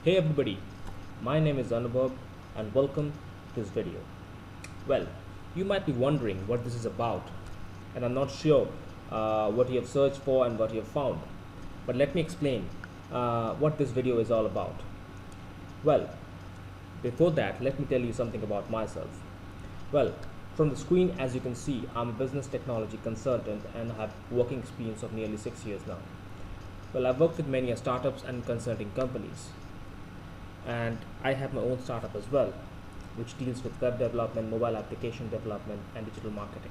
Hey everybody, my name is Anubhab and welcome to this video. Well, you might be wondering what this is about, and I'm not sure what you have searched for and what you have found. But let me explain what this video is all about. Well, before that, let me tell you something about myself. Well, from the screen, as you can see, I'm a business technology consultant and have working experience of nearly 6 years now. Well, I've worked with many startups and consulting companies, and I have my own startup as well, which deals with web development, mobile application development, and digital marketing.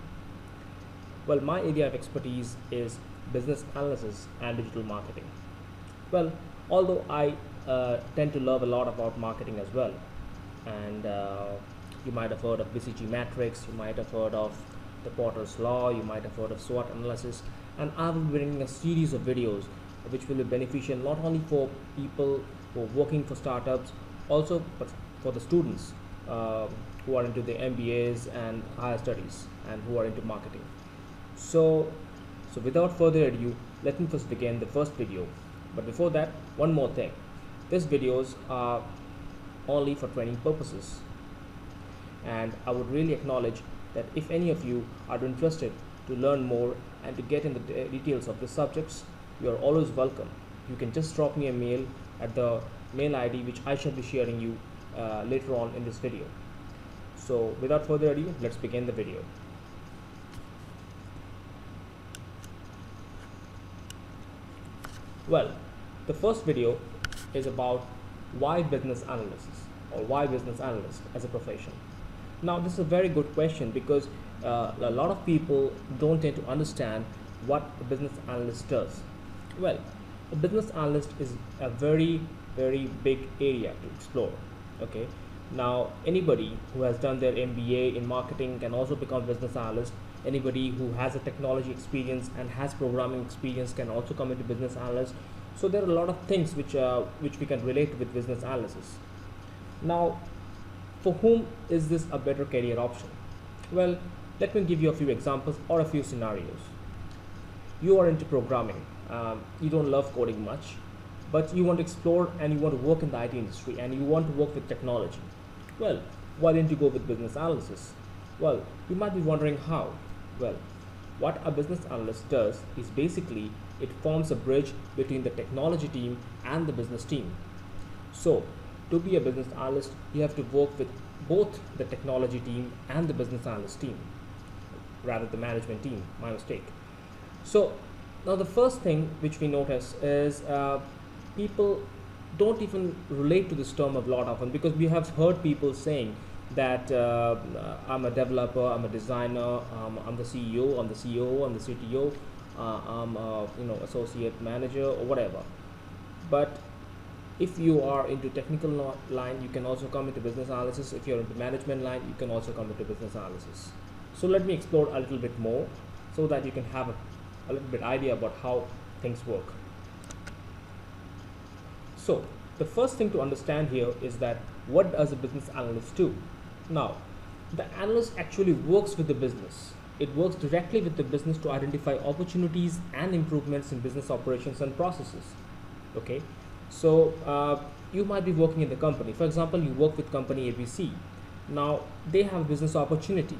Well, my area of expertise is business analysis and digital marketing. Well, although I tend to love a lot about marketing as well, and you might have heard of BCG matrix, you might have heard of the Potter's law, you might have heard of SWOT analysis, and I will be bringing a series of videos which will be beneficial not only for people who are working for startups, also but for the students who are into the MBAs and higher studies and who are into marketing. So without further ado, let me first begin the first video. But before that, one more thing. These videos are only for training purposes, and I would really acknowledge that if any of you are interested to learn more and to get in the details of the subjects, you are always welcome. You can just drop me a mail at the mail ID which I shall be sharing you later on in this video. So without further ado, let's begin the video. Well, the first video is about why business analysts or why business analyst as a profession. Now, this is a very good question because a lot of people don't tend to understand what a business analyst does. Well, a business analyst is a very big area to explore. Okay, now anybody who has done their MBA in marketing can also become a business analyst. Anybody who has a technology experience and has programming experience can also come into business analyst. So there are a lot of things which we can relate with business analysis. Now, for whom is this a better career option? Well, let me give you a few examples or a few scenarios. You are into programming. You don't love coding much, but you want to explore and you want to work in the IT industry and you want to work with technology. Well, why didn't you go with business analysis? Well, you might be wondering how. Well, what a business analyst does is basically it forms a bridge between the technology team and the business team. So, to be a business analyst, you have to work with both the technology team and the business analyst team, rather the management team, my mistake. So, now the first thing which we notice is people don't even relate to this term a lot often because we have heard people saying that I'm a developer, I'm a designer, I'm the CEO, I'm the COO, I'm the CTO, I'm a associate manager or whatever. But if you are into technical line, you can also come into business analysis. If you're into management line, you can also come into business analysis. So let me explore a little bit more so that you can have a little bit idea about how things work. So the first thing to understand here is that what does a business analyst do? Now, the analyst actually works with the business. It works directly with the business to identify opportunities and improvements in business operations and processes. Okay, so you might be working in the company. For example, you work with company ABC. Now they have a business opportunity.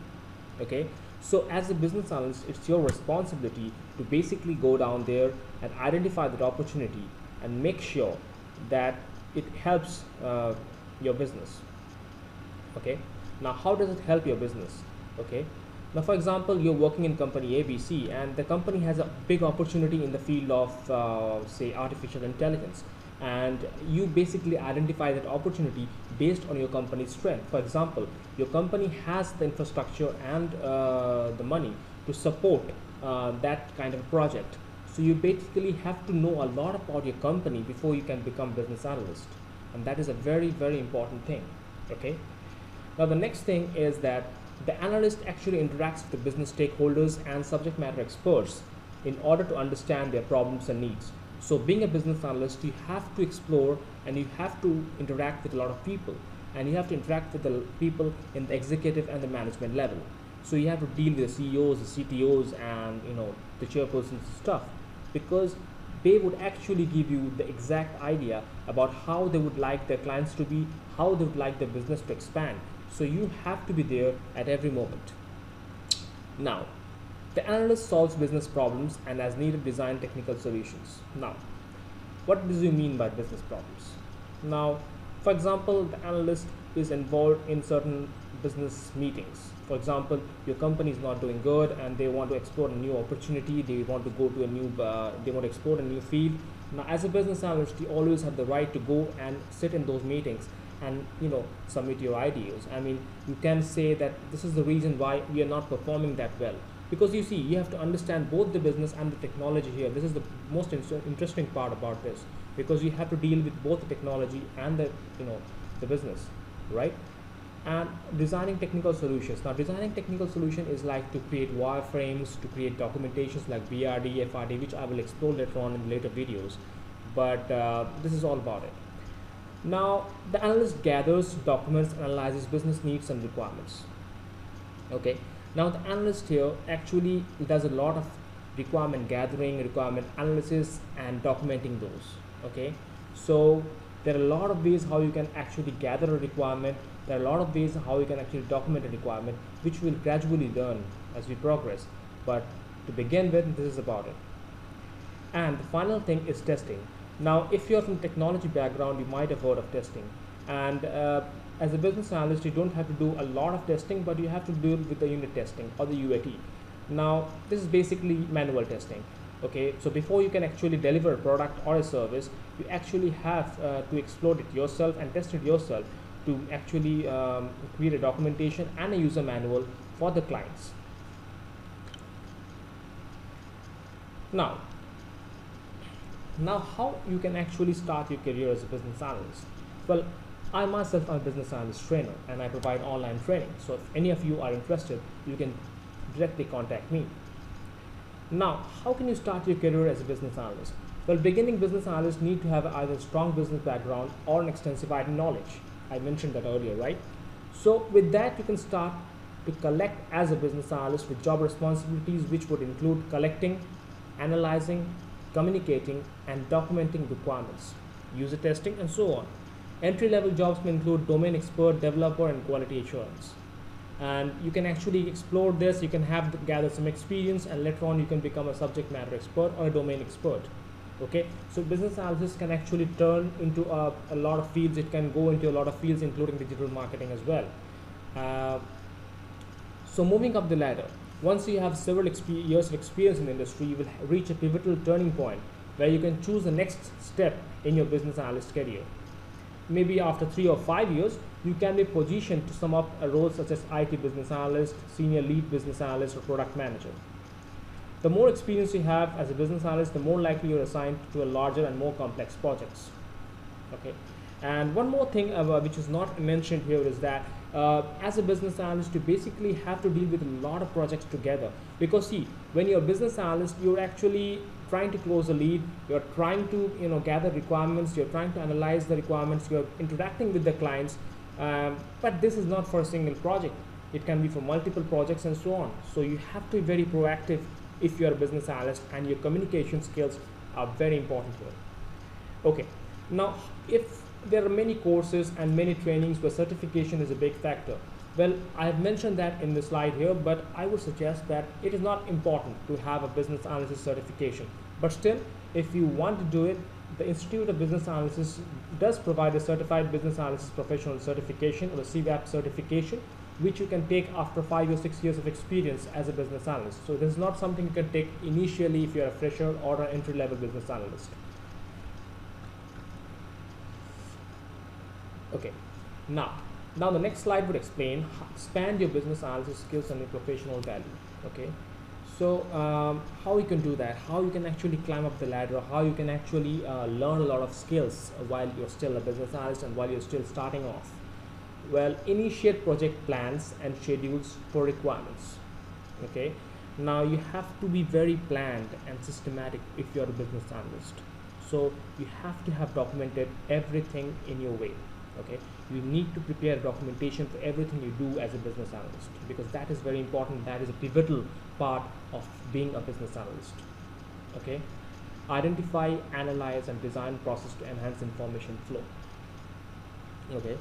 Okay, so as a business analyst, it's your responsibility to basically go down there and identify that opportunity and make sure that it helps your business. Okay, now how does it help your business? Okay, now for example, you're working in company ABC and the company has a big opportunity in the field of say artificial intelligence, and you basically identify that opportunity based on your company's strength. For example, your company has the infrastructure and the money to support that kind of a project. So you basically have to know a lot about your company before you can become business analyst, and that is a very important thing. Okay, now the next thing is that the analyst actually interacts with the business stakeholders and subject matter experts in order to understand their problems and needs. So being a business analyst, you have to explore and you have to interact with a lot of people, and you have to interact with the people in the executive and the management level. So you have to deal with the CEOs, the CTOs, and the chairpersons and stuff, because they would actually give you the exact idea about how they would like their clients to be, how they would like their business to expand. So you have to be there at every moment. Now, the analyst solves business problems and as needed design technical solutions. Now, what does you mean by business problems? Now, for example, the analyst is involved in certain business meetings. For example, your company is not doing good and they want to explore a new opportunity, they want to go to a new, they want to explore a new field. Now, as a business analyst, you always have the right to go and sit in those meetings and submit your ideas. I mean, you can say that this is the reason why we are not performing that well, because you see, you have to understand both the business and the technology here. This is the most interesting part about this, because you have to deal with both the technology and the business, right? And designing technical solutions. Now, designing technical solution is like to create wireframes, to create documentations like BRD, FRD, which I will explore later on in later videos, but this is all about it. Now, the analyst gathers, documents, analyzes business needs and requirements. Okay. Now, the analyst here actually does a lot of requirement gathering, requirement analysis, and documenting those. Okay. So there are a lot of ways how you can actually gather a requirement. There are a lot of ways how you can actually document a requirement, which we'll gradually learn as we progress. But to begin with, this is about it. And the final thing is testing. Now, if you're from technology background, you might have heard of testing. And as a business analyst, you don't have to do a lot of testing, but you have to do it with the unit testing or the UAT. Now, this is basically manual testing. Okay, so before you can actually deliver a product or a service, you actually have to explore it yourself and test it yourself to actually create a documentation and a user manual for the clients. Now, how you can actually start your career as a business analyst? Well, I myself am a business analyst trainer and I provide online training. So if any of you are interested, you can directly contact me. Now, how can you start your career as a business analyst? Well, beginning business analysts need to have either a strong business background or an extensive IT knowledge. I mentioned that earlier, right? So with that, you can start to collect as a business analyst with job responsibilities, which would include collecting, analyzing, communicating, and documenting requirements, user testing, and so on. Entry-level jobs may include domain expert, developer, and quality assurance. And you can actually explore this, you can gather some experience, and later on you can become a subject matter expert or a domain expert. Okay, so business analysis can actually turn into a lot of fields. It can go into a lot of fields, including digital marketing as well. So moving up the ladder, once you have several years of experience in the industry, you will reach a pivotal turning point where you can choose the next step in your business analyst career. Maybe after 3 or 5 years, you can be positioned to sum up a role such as IT business analyst, senior lead business analyst, or product manager. The more experience you have as a business analyst, the more likely you're assigned to a larger and more complex projects. Okay. And one more thing which is not mentioned here is that as a business analyst, you basically have to deal with a lot of projects together. Because see, when you're a business analyst, you're actually trying to close a lead, you're trying to gather requirements, you're trying to analyze the requirements, you're interacting with the clients. But this is not for a single project. It can be for multiple projects and so on. So you have to be very proactive if you're a business analyst, and your communication skills are very important here. Okay, now if there are many courses and many trainings where certification is a big factor, well, I have mentioned that in the slide here, but I would suggest that it is not important to have a business analysis certification. But still, if you want to do it, the Institute of Business Analysis does provide a Certified Business Analysis Professional Certification, or a CBAP certification, which you can take after 5 or 6 years of experience as a business analyst. So this is not something you can take initially if you're a fresher or an entry-level business analyst. Okay, now the next slide would explain how expand your business analysis skills and your professional value. Okay, so how you can do that, how you can actually climb up the ladder, how you can actually learn a lot of skills while you're still a business analyst and while you're still starting off. Well, initiate project plans and schedules for requirements. Okay, now you have to be very planned and systematic if you're a business analyst. So you have to have documented everything in your way. Okay, you need to prepare documentation for everything you do as a business analyst, because that is very important. That is a pivotal part of being a business analyst. Okay, identify, analyze, and design process to enhance information flow. Okay,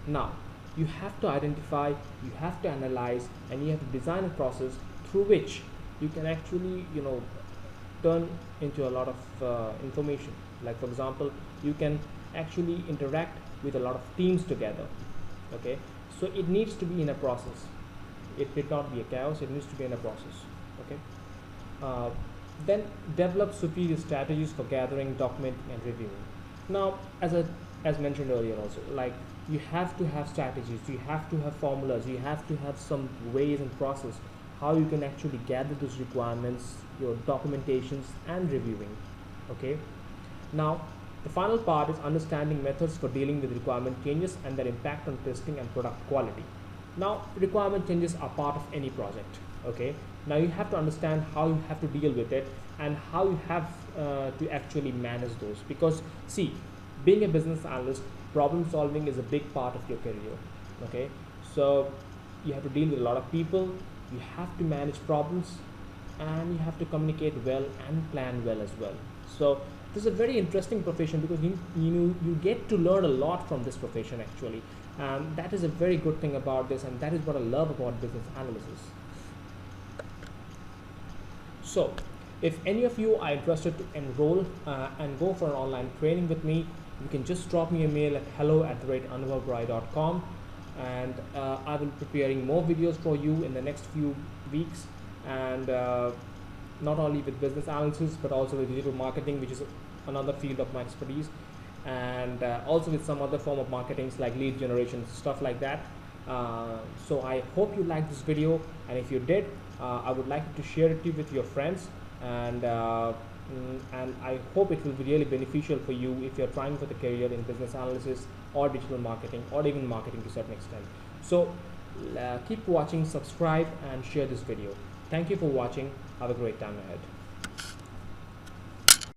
now you have to identify, you have to analyze, and you have to design a process through which you can actually, turn into a lot of information. Like for example, you can actually interact with a lot of teams together. Okay, so it needs to be in a process. It did not be a chaos, it needs to be in a process. Okay, uh, then develop superior strategies for gathering, documenting, and reviewing. Now, as mentioned earlier also, like, you have to have strategies, you have to have formulas, you have to have some ways and process how you can actually gather those requirements, your documentations, and reviewing. Okay, now the final part is understanding methods for dealing with requirement changes and their impact on testing and product quality. Now, requirement changes are part of any project. Okay, now you have to understand how you have to deal with it and how you have to actually manage those, because see, being a business analyst, problem solving is a big part of your career. Okay, so you have to deal with a lot of people, you have to manage problems, and you have to communicate well and plan well as well. So this is a very interesting profession because you get to learn a lot from this profession actually. That is a very good thing about this, and that is what I love about business analysis. So if any of you are interested to enroll and go for an online training with me, you can just drop me a mail at hello@anubhab.aspire.com, and I will be preparing more videos for you in the next few weeks, and not only with business analysis but also with digital marketing, which is another field of my expertise, and also with some other form of marketings like lead generation, stuff like that. So I hope you liked this video, and if you did, I would like you to share it with your friends, and I hope it will be really beneficial for you if you're trying for the career in business analysis or digital marketing or even marketing to a certain extent. So keep watching, subscribe, and share this video. Thank you for watching. Have a great time ahead.